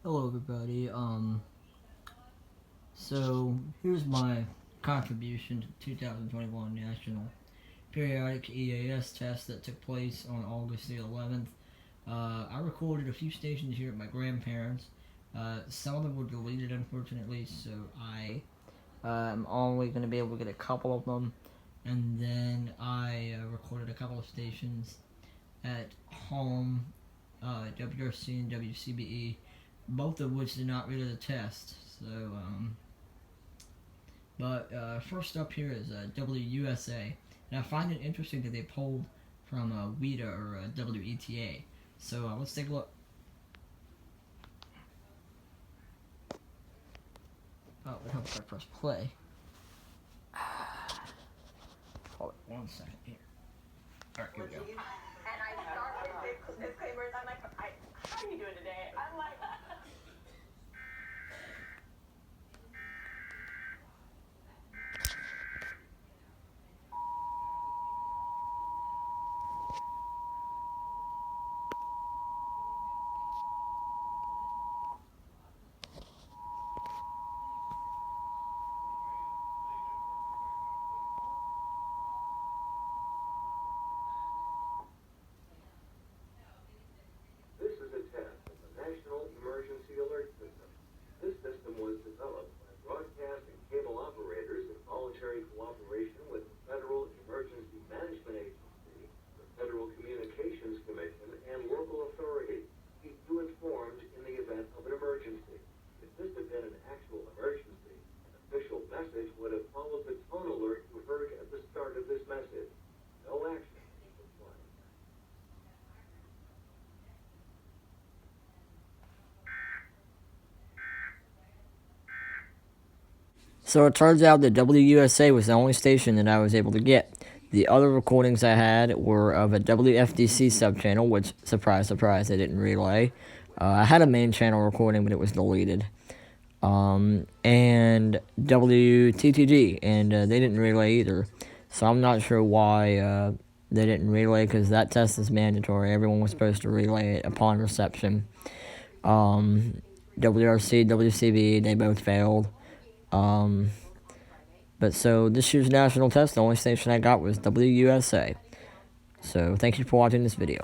Hello everybody, so here's my contribution to the 2021 National Periodic EAS test that took place on August the 11th. I recorded a few stations here at my grandparents'. Some of them were deleted unfortunately, so I am only going to be able to get a couple of them. And then I recorded a couple of stations at home, WRC and WCBE, both of which did not relay the test. So, first up here is WUSA, and I find it interesting that they pulled from WETA or WETA. So let's take a look. Oh, it helps if I press play. Hold it 1 second here. Alright, here we go. And I start with disclaimers. I'm like, how are you doing today? I'm like, This is a test of the National Emergency Alert System. This system was developed by broadcast and cable operators in voluntary cooperation with the Federal Emergency Management Agency, the Federal Communications Commission, and local authorities to keep you informed in the event of an emergency. If this had been an actual emergency, an official message would have followed the tone alert you heard at the start of this message. No action is required. So it turns out that WUSA was the only station that I was able to get. The other recordings I had were of a WFDC subchannel, which, surprise, surprise, they didn't relay. I had a main channel recording, but it was deleted. And WTTG, and they didn't relay either. So I'm not sure why they didn't relay, because that test is mandatory. Everyone was supposed to relay it upon reception. WRC, WCB, they both failed. But so this year's national test, the only station I got was WUSA. So thank you for watching this video.